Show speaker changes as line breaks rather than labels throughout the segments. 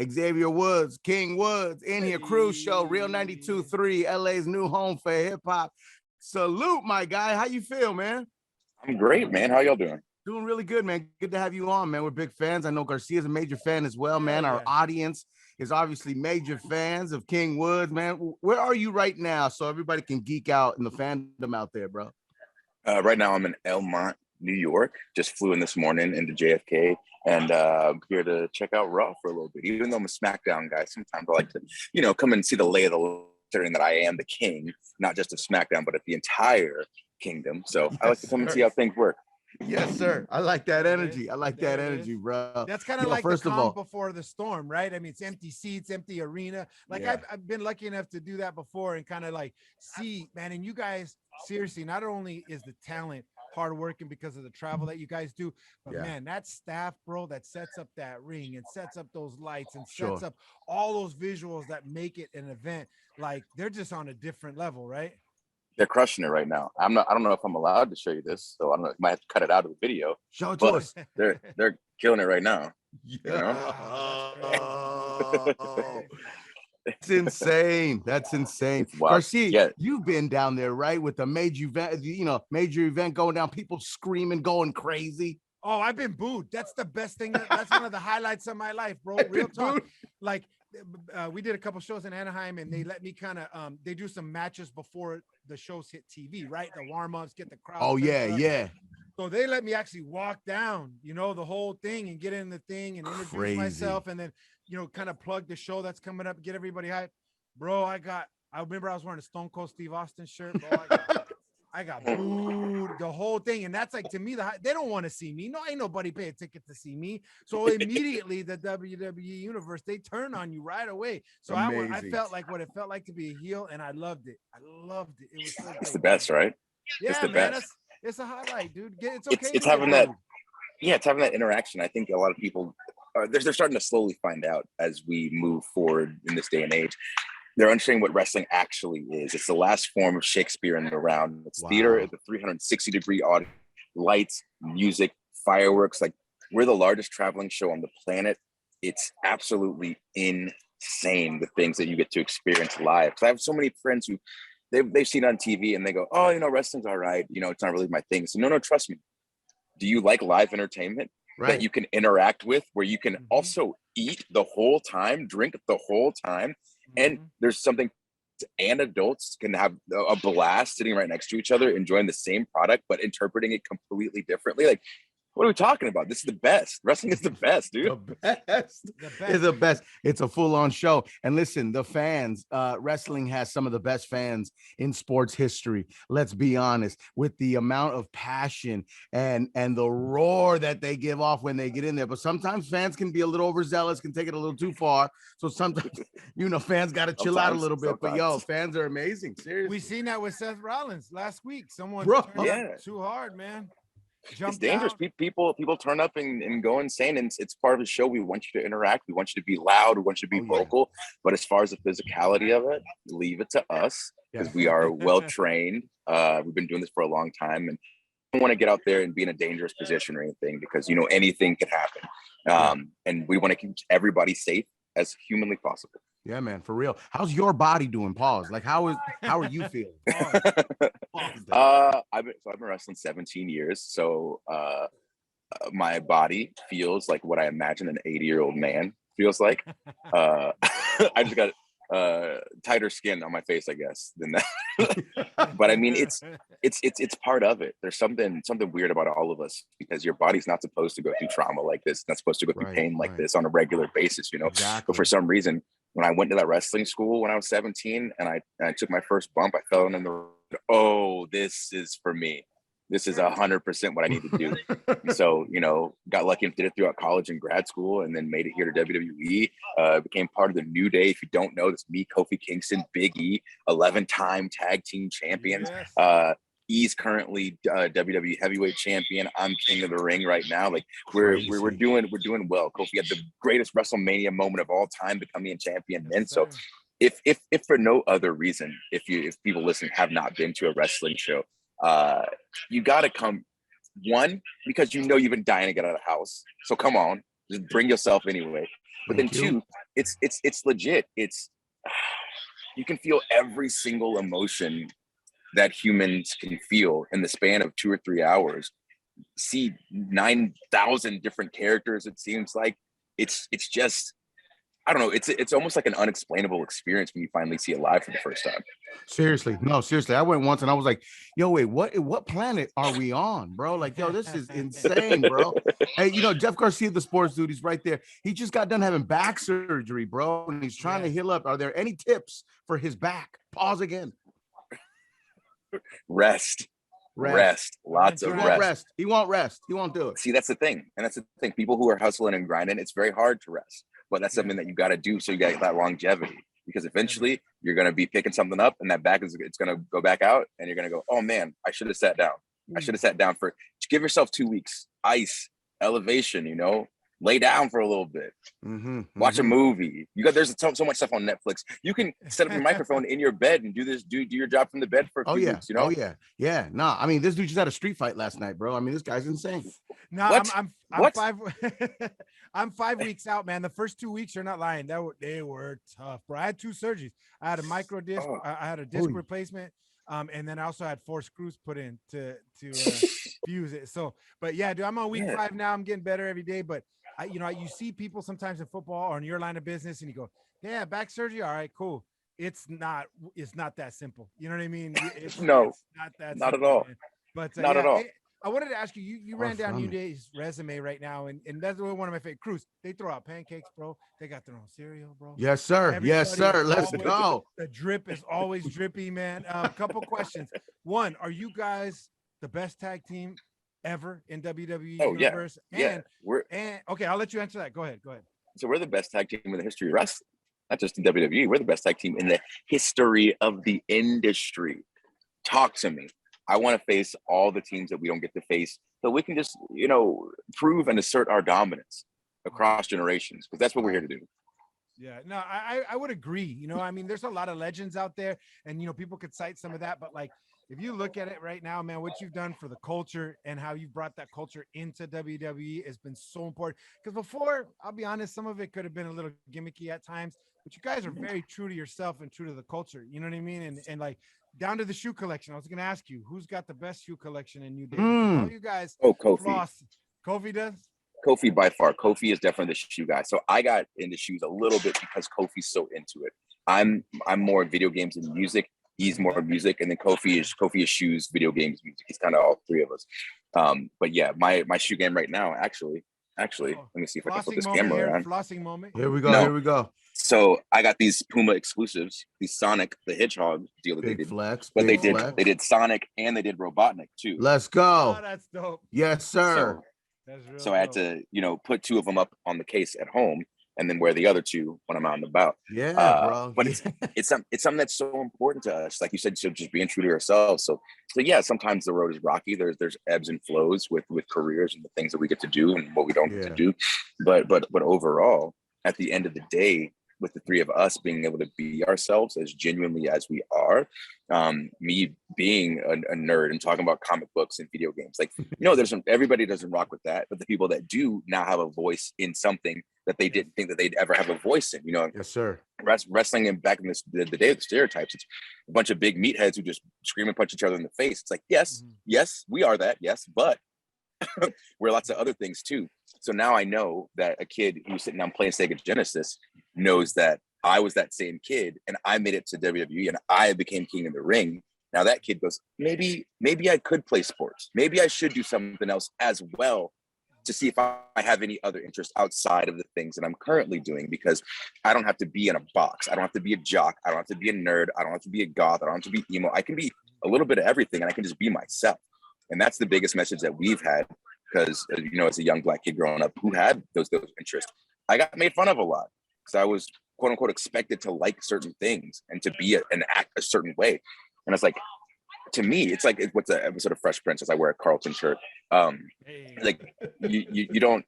Xavier Woods, King Woods, in here, Cruz Show, Real 92.3, LA's new home for hip hop. Salute, my guy. How you feel, man?
I'm great, man. How y'all doing?
Doing really good, man. Good to have you on, man. We're big fans. I know Garcia's a major fan as well, man. Our audience is obviously major fans of King Woods, man. Where are you right now so everybody can geek out in the fandom out there, bro?
Right now, I'm in Elmont, New York. Just flew in this morning into JFK, and I'm here to check out Raw for a little bit. Even though I'm a Smackdown guy, sometimes I like to, come and see the lay of the land, considering that I am the king, not just of Smackdown, but of the entire kingdom. So I like to come and see how things work.
Yes, sir. I like that energy. I like that energy, bro.
That's kind of like the calm before the storm, right? I mean, it's empty seats, empty arena. Like I've been lucky enough to do that before and kind of like see, man, and you guys, seriously, not only is the talent hardworking because of the travel that you guys do, but man, that staff, bro, that sets up that ring and sets up those lights and sets up all those visuals that make it an event. Like they're just on a different level, right?
They're crushing it right now. I don't know if I'm allowed to show you this, so I don't know. I might have to cut it out of the video.
Show it to us.
They're killing it right now.
Yeah. That's insane. That's insane. Garcia, you've been down there, right? With the major event going down, people screaming, going crazy.
Oh, I've been booed. That's the best thing. That's one of the highlights of my life, bro. Real talk. Like we did a couple shows in Anaheim, and they let me kind of they do some matches before the shows hit TV, right? The warm-ups, get the crowd.
Oh yeah.
So they let me actually walk down, the whole thing and get in the thing and introduce myself, and then kind of plug the show that's coming up, get everybody hyped. Bro, I remember I was wearing a Stone Cold Steve Austin shirt, bro. I got booed the whole thing, and that's like, to me, they don't want to see me. No, ain't nobody pay a ticket to see me. So immediately the WWE universe, they turn on you right away. So I felt like what it felt like to be a heel, and I loved it. It was so great.
It's the best, right?
Yeah,
it's the
man,
best.
It's a highlight, dude. It's okay.
It's having that. Yeah, it's having that interaction. I think a lot of people they're starting to slowly find out as we move forward in this day and age. They're understanding what wrestling actually is. It's the last form of Shakespeare in the round. It's theater at the 360-degree audience, lights, music, fireworks. Like, we're the largest traveling show on the planet. It's absolutely insane, the things that you get to experience live. Because I have so many friends who they've seen on TV and they go, oh, wrestling's all right. It's not really my thing. So no, trust me. Do you like live entertainment that you can interact with, where you can also eat the whole time, drink the whole time? And there's something, and adults can have a blast sitting right next to each other, enjoying the same product, but interpreting it completely differently. Like, what are we talking about? This is the best. Wrestling is the best, dude.
The best. It's the best. It's a full-on show. And listen, the fans, wrestling has some of the best fans in sports history. Let's be honest, with the amount of passion and the roar that they give off when they get in there. But sometimes fans can be a little overzealous, can take it a little too far. So sometimes, fans got to chill out a little bit. But fans are amazing. Seriously.
We seen that with Seth Rollins last week. Someone turned too hard, man.
It's dangerous. People turn up and go insane, and it's part of the show. We want you to interact. We want you to be loud. We want you to be vocal. But as far as the physicality of it, leave it to us, because we are well trained. We've been doing this for a long time, and don't want to get out there and be in a dangerous position or anything, because anything could happen. And we want to keep everybody safe as humanly possible.
Yeah, man, for real. How's your body doing? Pause. Like, how are you feeling?
I've been wrestling 17 years, so my body feels like what I imagine an 80-year-old man feels like. I just got tighter skin on my face, I guess, than that. But I mean, it's part of it. There's something weird about all of us, because your body's not supposed to go through trauma like this. It's not supposed to go through pain like this on a regular basis, Exactly. But for some reason, when I went to that wrestling school when I was 17 and I took my first bump, I fell in the road. Oh, this is for me. This is 100% what I need to do. So, got lucky and did it throughout college and grad school, and then made it here to WWE. Became part of the New Day. If you don't know, it's me, Kofi Kingston, Big E, 11-time tag team champions. Yes. E's currently WWE heavyweight champion. I'm king of the ring right now. Like, we're doing well. Kofi had the greatest WrestleMania moment of all time, becoming a champion then. So if for no other reason, if people listening have not been to a wrestling show, you got to come. One, because you've been dying to get out of the house. So come on, just bring yourself anyway. But then two, it's legit. It's you can feel every single emotion that humans can feel in the span of 2 or 3 hours. See 9,000 different characters. It seems like it's just, I don't know. It's almost like an unexplainable experience when you finally see it live for the first time.
Seriously, no, seriously. I went once and I was like, yo, wait, what planet are we on, bro? Like, yo, this is insane, bro. Hey, Jeff Garcia, the sports dude, he's right there. He just got done having back surgery, bro, and he's trying to heal up. Are there any tips for his back? Pause again.
Rest. Lots of rest.
He won't rest. He won't do it.
See, that's the thing. And that's the thing. People who are hustling and grinding, it's very hard to rest. But that's something that you got to do so you get that longevity. Because eventually you're going to be picking something up and that back it's going to go back out and you're going to go, oh man, I should have sat down. I should have sat down give yourself 2 weeks, ice, elevation, lay down for a little bit, watch a movie. There's so much stuff on Netflix. You can set up your microphone in your bed and do your job from the bed for a few weeks,
Oh yeah. No, I mean, this dude just had a street fight last night, bro. I mean, this guy's insane.
No,
what?
I'm
What?
I'm 5 weeks out, man. The first 2 weeks are not lying. They were tough, bro. I had 2 surgeries. I had a micro disc. I had a disc replacement. And then I also had 4 screws put in to fuse it. So, but yeah, dude, I'm on week 5 now. I'm getting better every day. But you see people sometimes in football or in your line of business, and you go, yeah, back surgery. All right, cool. It's not that simple. You know what I mean? It's not that
not
simple,
at all.
man. But
not at all.
I wanted to ask you, you ran down New Day's resume right now, and that's one of my favorite. Cruz, they throw out pancakes, bro. They got their own cereal, bro.
Yes, sir. Yes, sir. Let's go.
The drip is always drippy, man. A couple questions. One, are you guys the best tag team ever in WWE universe?
Yeah.
And okay, I'll let you answer that. Go ahead.
So we're the best tag team in the history of wrestling, not just in WWE. We're the best tag team in the history of the industry. Talk to me. I want to face all the teams that we don't get to face, so we can just, prove and assert our dominance across generations, because that's what we're here to do.
Yeah, no, I would agree. I mean, there's a lot of legends out there, and people could cite some of that, but like, if you look at it right now, man, what you've done for the culture and how you brought that culture into WWE has been so important. Because before, I'll be honest, some of it could have been a little gimmicky at times, but you guys are very true to yourself and true to the culture. You know what I mean? And like, down to the shoe collection. I was going to ask you, who's got the best shoe collection in New Day? All you guys.
Oh, Kofi.
Floss. Kofi does?
Kofi by far. Kofi is definitely the shoe guy. So I got into shoes a little bit because Kofi's so into it. I'm more video games and music. He's more music, and then Kofi is shoes, video games, music. He's kind of all three of us. But yeah, my shoe game right now, actually, let me see if I can put this camera around.
Flossing moment.
Here we go.
So I got these Puma exclusives, these Sonic the Hedgehog deal that
Big
they did.
flex.
But they did Sonic and they did Robotnik too.
Let's go.
Oh, that's dope.
Yes, sir.
So I had to, put 2 of them up on the case at home and then wear the other 2 when I'm out and about.
Yeah, bro.
But it's something that's so important to us. Like you said, so just being true to ourselves. So yeah, sometimes the road is rocky. There's ebbs and flows with careers and the things that we get to do and what we don't get to do. But overall, at the end of the day, with the 3 of us being able to be ourselves as genuinely as we are, me being a nerd and talking about comic books and video games, like, everybody doesn't rock with that, but the people that do now have a voice in something that they didn't think that they'd ever have a voice in,
Yes, sir.
Wrestling and back in the day of the stereotypes, it's a bunch of big meatheads who just scream and punch each other in the face. It's like, yes, we are that, yes, but we're lots of other things too. So now I know that a kid who's sitting down playing Sega Genesis knows that I was that same kid and I made it to WWE and I became king of the ring. Now that kid goes, maybe I could play sports. Maybe I should do something else as well to see if I have any other interest outside of the things that I'm currently doing, because I don't have to be in a box. I don't have to be a jock. I don't have to be a nerd. I don't have to be a goth. I don't have to be emo. I can be a little bit of everything and I can just be myself. And that's the biggest message that we've had, because, as a young Black kid growing up who had those interests, I got made fun of a lot because I was, quote unquote, expected to like certain things and to be and act a certain way. And it's like, to me, it's like what's the episode of Fresh Prince as I wear a Carlton shirt. Like you don't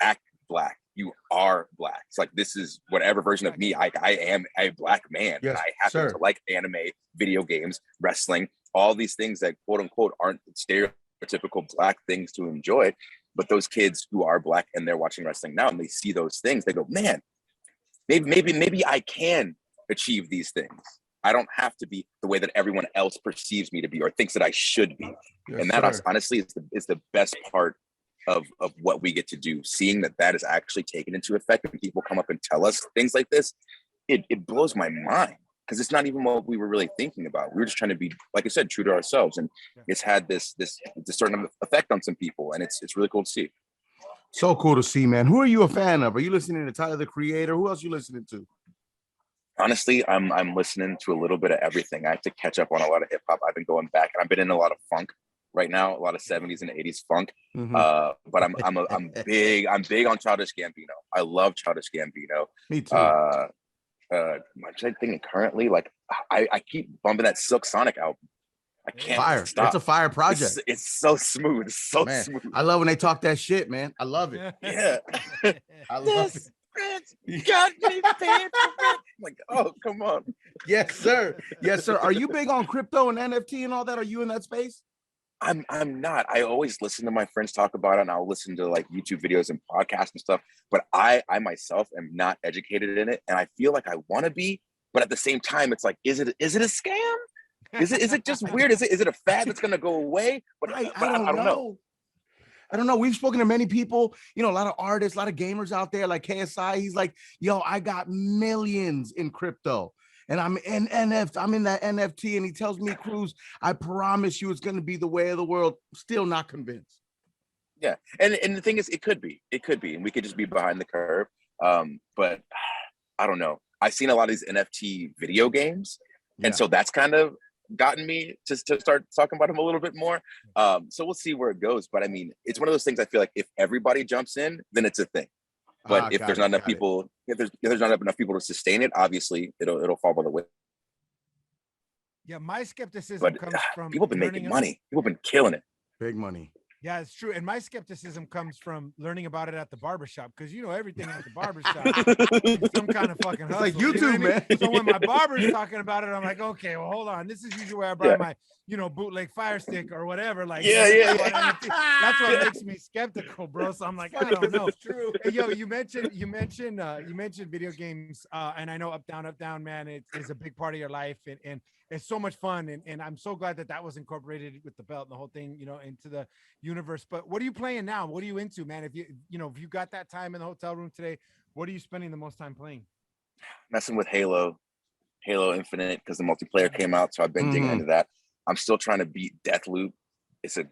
act Black. You are Black. It's like, this is whatever version of me. I am a Black man.
Yes,
and I happen to like anime, video games, wrestling, all these things that, quote unquote, aren't stereotypical Black things to enjoy. But those kids who are Black and they're watching wrestling now and they see those things, they go, man, maybe I can achieve these things. I don't have to be the way that everyone else perceives me to be or thinks that I should be.
Yes,
and that
sir.
honestly is the best part of what we get to do. Seeing that is actually taken into effect and people come up and tell us things like this, it blows my mind, because it's not even what we were really thinking about. We were just trying to be, like I said, true to ourselves. And it's had this certain effect on some people. And it's really cool to see.
So cool to see, man. Who are you a fan of? Are you listening to Tyler, the Creator? Who else are you listening to?
Honestly, I'm listening to a little bit of everything. I have to catch up on a lot of hip hop. I've been going back, and I've been in a lot of funk right now, a lot of 70s and 80s funk. But I'm big on Childish Gambino. I love Childish Gambino.
Me too.
I'm thinking currently, like I keep bumping that Silk Sonic album. I can't stop.
It's a fire project.
It's so smooth. It's so smooth.
I love when they talk that shit, man. I love it.
Yeah.
I love it.
Got me paying for it. Like, oh, come on.
Yes, sir. Yes, sir. Are you big on crypto and NFT and all that? Are you in that space?
I'm not. I always listen to my friends talk about it, and I'll listen to like YouTube videos and podcasts and stuff. But I myself am not educated in it, and I feel like I want to be. But at the same time, it's like, is it a scam? Is it just weird? Is it a fad that's gonna go away? But I don't know.
I don't know. We've spoken to many people, you know, a lot of artists, a lot of gamers out there, like KSI. He's like, yo, I got millions in crypto and I'm in that NFT. And he tells me, Cruz, I promise you it's going to be the way of the world. Still not convinced.
Yeah. And the thing is, it could be, and we could just be behind the curve. But I don't know. I've seen a lot of these NFT video games. And so that's kind of gotten me to start talking about him a little bit more. So we'll see where it goes. But I mean, it's one of those things. I feel like if everybody jumps in, then it's a thing. But if there's not enough people, if there's not enough people to sustain it, obviously it'll fall by the way.
Yeah, my skepticism comes from
people have been making money. People have been killing it.
Big money.
Yeah, it's true. And my skepticism comes from learning about it at the barbershop, because you know everything at the barbershop is some kind of fucking hustle.
It's like YouTube, man.
So when my barber's talking about it, I'm like, okay, well, hold on. This is usually where I buy my, you know, bootleg Fire Stick or whatever. Like, that's what makes me skeptical, bro. So I'm like, I don't know. True. Hey, yo, you mentioned video games, and I know Up Down, man, it is a big part of your life, and it's so much fun, and I'm so glad that was incorporated with the belt and the whole thing, you know, into the universe. But what are you playing now? What are you into, man? If you got that time in the hotel room today, what are you spending the most time playing?
Messing with Halo Infinite, because the multiplayer came out, so I've been digging into that. I'm still trying to beat Deathloop. It's a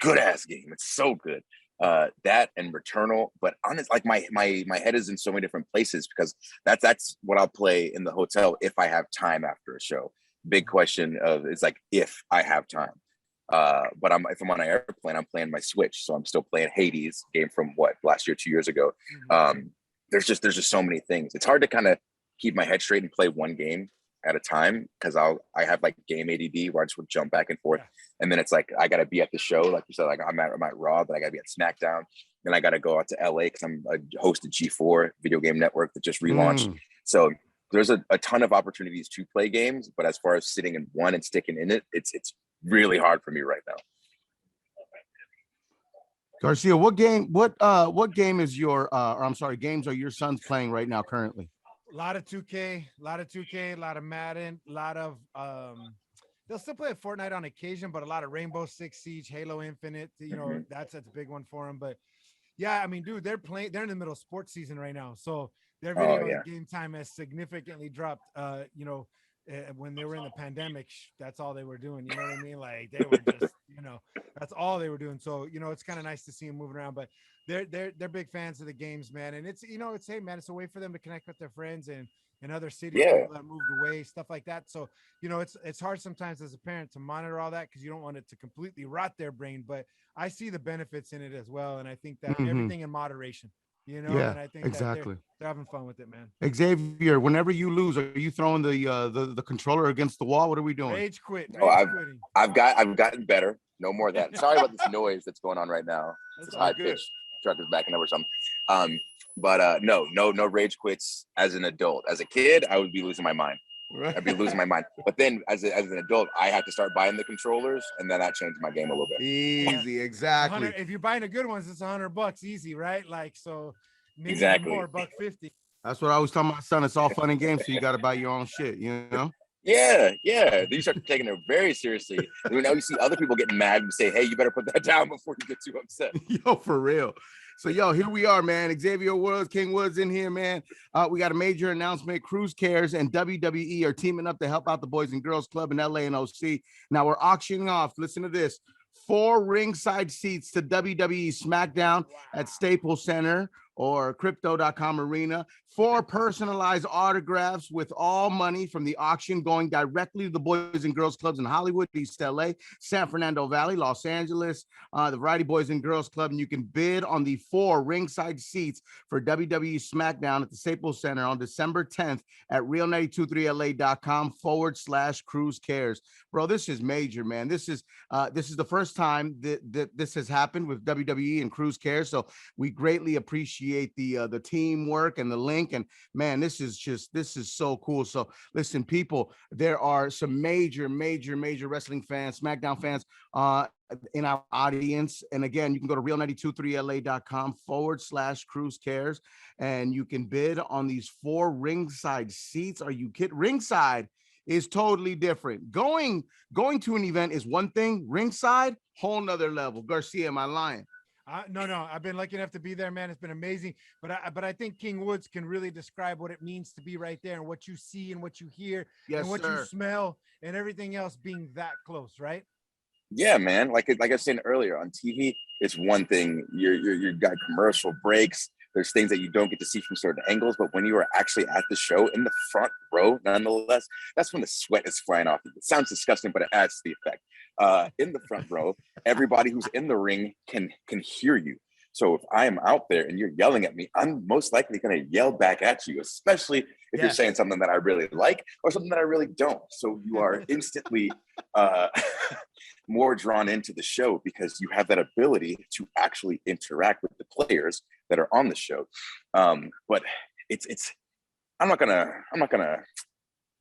good ass game. It's so good. That and Returnal, but honest, like my head is in so many different places, because that's what I'll play in the hotel if I have time after a show. Big question of it's like if I have time. But if I'm on an airplane, I'm playing my Switch, so I'm still playing Hades, game from last year, 2 years ago. There's just so many things. It's hard to kind of keep my head straight and play one game at a time, because I have like game ADD where I just would jump back and forth, and then it's like I gotta be at the show, like you said, like I'm at Raw, but I gotta be at Smackdown, then I gotta go out to LA because I'm a host of G4 video game network that just relaunched. So there's a ton of opportunities to play games, but as far as sitting in one and sticking in it, it's really hard for me right now.
Garcia, what game is your games are your sons playing right now currently?
A lot of 2K, a lot of Madden, a lot of they'll still play Fortnite on occasion, but a lot of Rainbow Six Siege, Halo Infinite, you know, that's a big one for them. But yeah, I mean, dude, they're in the middle of sports season right now, so their video game time has significantly dropped. You know, when they were in the pandemic, that's all they were doing. You know what I mean? Like they were just, you know, that's all they were doing. So, you know, it's kind of nice to see them moving around, but they're big fans of the games, man. And it's, you know, hey, man, it's a way for them to connect with their friends and in other cities that moved away, stuff like that. So, you know, it's hard sometimes as a parent to monitor all that, because you don't want it to completely rot their brain, but I see the benefits in it as well. And I think that everything in moderation, you know, and I think exactly they're having fun with it, man.
Xavier, whenever you lose, are you throwing the controller against the wall? What are we doing?
Rage quit.
I've gotten better. No more of that. Sorry about this noise that's going on right now. It's high pitch. Truck is backing up or something. But no rage quits as an adult. As a kid, I would be losing my mind.
Right.
I'd be losing my mind. But then as an adult, I had to start buying the controllers, and then that changed my game a little bit.
Easy, exactly.
If you're buying the good ones, it's $100 easy, right? Like, so maybe
Exactly.
more, $150.
That's what I always tell my son. It's all fun and games, so you got to buy your own shit, you know?
Yeah. Then you start taking it very seriously. And now you see other people getting mad and say, hey, you better put that down before you get too upset.
Yo, for real. So, yo, here we are, man. Xavier Woods, King Woods in here, man. We got a major announcement. Cruz Cares and WWE are teaming up to help out the Boys and Girls Club in LA and OC. Now we're auctioning off, listen to this, 4 ringside seats to WWE Smackdown at Staples Center or Crypto.com Arena. 4 personalized autographs with all money from the auction going directly to the Boys and Girls Clubs in Hollywood, East LA, San Fernando Valley, Los Angeles, the Variety Boys and Girls Club. And you can bid on the 4 ringside seats for WWE Smackdown at the Staples Center on December 10th at real923la.com/Cruz Cares. Bro, this is major, man. This is the first time that this has happened with WWE and Cruz Cares. So we greatly appreciate the teamwork and the link. And man, this is so cool. So listen, people, there are some major wrestling fans, SmackDown fans in our audience. And again, you can go to real923la.com/Cruz Cares and you can bid on these 4 ringside seats. Are you kidding? Ringside is totally different. Going to an event is one thing. Ringside, whole nother level. Garcia, am I lying?
No, I've been lucky enough to be there, man. It's been amazing. But I think King Woods can really describe what it means to be right there and what you see and what you hear and what you smell and everything else being that close, right?
Yeah, man. Like I was saying earlier, on TV, it's one thing. You got commercial breaks. There's things that you don't get to see from certain angles, but when you are actually at the show in the front row, nonetheless, that's when the sweat is flying off. It sounds disgusting, but it adds to the effect. In the front row, everybody who's in the ring can hear you. So if I am out there and you're yelling at me, I'm most likely going to yell back at you, especially if you're saying something that I really like or something that I really don't. So you are instantly more drawn into the show because you have that ability to actually interact with the players that are on the show. But I'm not gonna,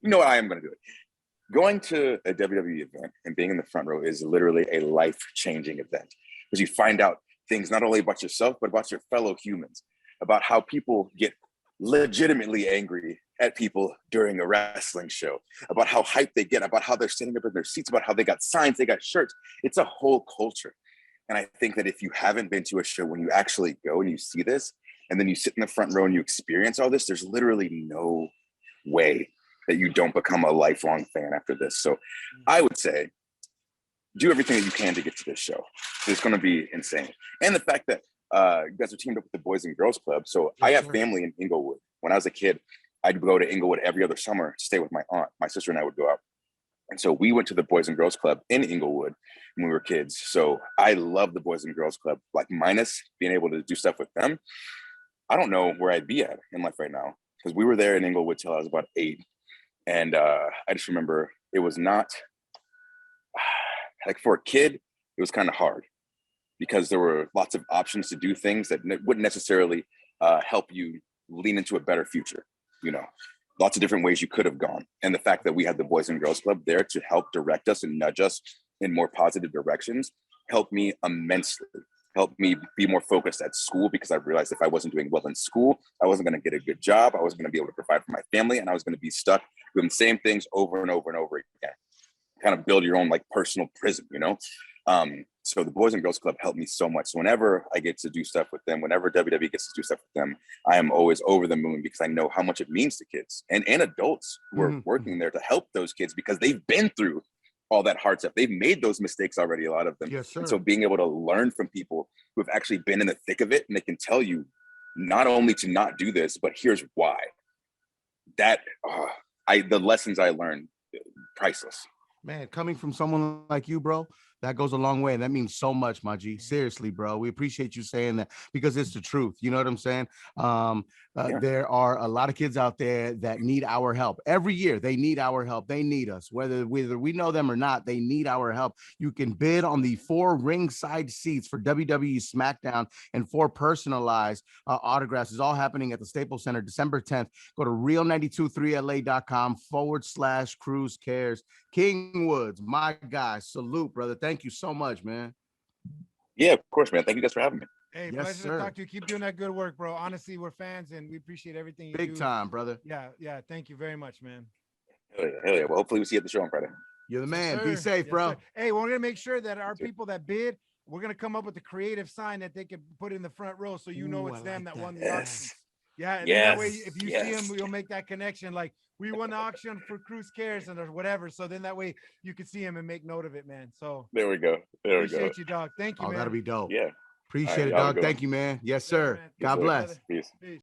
you know what, I am gonna do it. Going to a WWE event and being in the front row is literally a life-changing event because you find out things not only about yourself, but about your fellow humans, about how people get legitimately angry at people during a wrestling show, about how hyped they get, about how they're sitting up in their seats, about how they got signs, they got shirts. It's a whole culture. And I think that if you haven't been to a show, when you actually go and you see this, and then you sit in the front row and you experience all this, there's literally no way that you don't become a lifelong fan after this. So I would say, do everything that you can to get to this show. It's going to be insane. And the fact that you guys are teamed up with the Boys and Girls Club. So I have family in Inglewood. When I was a kid, I'd go to Inglewood every other summer to stay with my aunt. My sister and I would go out. And so we went to the Boys and Girls Club in Inglewood when we were kids. So I love the Boys and Girls Club, like minus being able to do stuff with them. I don't know where I'd be at in life right now because we were there in Inglewood till I was about 8. And I just remember it was not, like for a kid, it was kind of hard because there were lots of options to do things that wouldn't necessarily help you lean into a better future, you know. Lots of different ways you could have gone. And the fact that we had the Boys and Girls Club there to help direct us and nudge us in more positive directions helped me immensely. Helped me be more focused at school because I realized if I wasn't doing well in school, I wasn't going to get a good job. I wasn't going to be able to provide for my family. And I was going to be stuck doing the same things over and over and over again. Kind of build your own like personal prison, you know? So the Boys and Girls Club helped me so much. So whenever I get to do stuff with them, whenever WWE gets to do stuff with them, I am always over the moon because I know how much it means to kids and adults who are working there to help those kids because they've been through all that hard stuff. They've made those mistakes already, a lot of them.
Yes, sir.
And so being able to learn from people who have actually been in the thick of it and they can tell you not only to not do this, but here's why. That, the lessons I learned, priceless.
Man, coming from someone like you, bro, That goes a long way. And that means so much, my G. Seriously, bro. We appreciate you saying that because it's the truth. You know what I'm saying? There are a lot of kids out there that need our help. Every year, they need our help. They need us. Whether we know them or not, they need our help. You can bid on the 4 ringside seats for WWE Smackdown and 4 personalized autographs. It's all happening at the Staples Center, December 10th. Go to real923la.com/Cruz Cares. King Woods, my guy, salute, brother. Thank you so much, man.
Yeah, of course, man. Thank you guys for having me.
Hey, yes, pleasure to talk to you. Keep doing that good work, bro. Honestly, we're fans and we appreciate everything you do.
Big time, brother.
Yeah. Thank you very much, man.
Hell yeah. Well, hopefully we see you at the show on Friday.
You're the man. Be safe, bro.
Hey, we're gonna make sure that our people that bid, we're gonna come up with a creative sign that they can put in the front row so you know it's them that won the auction. Yeah, and that way if you see them, you'll make that connection. Like we won the auction for Cruz Cares and or whatever. So then that way you can see him and make note of it, man. So
there we go.
Appreciate you, dog. Thank you, man.
That'll be dope.
Yeah.
Appreciate it, dog. Thank you, man. Yes, sir. God bless.
Peace.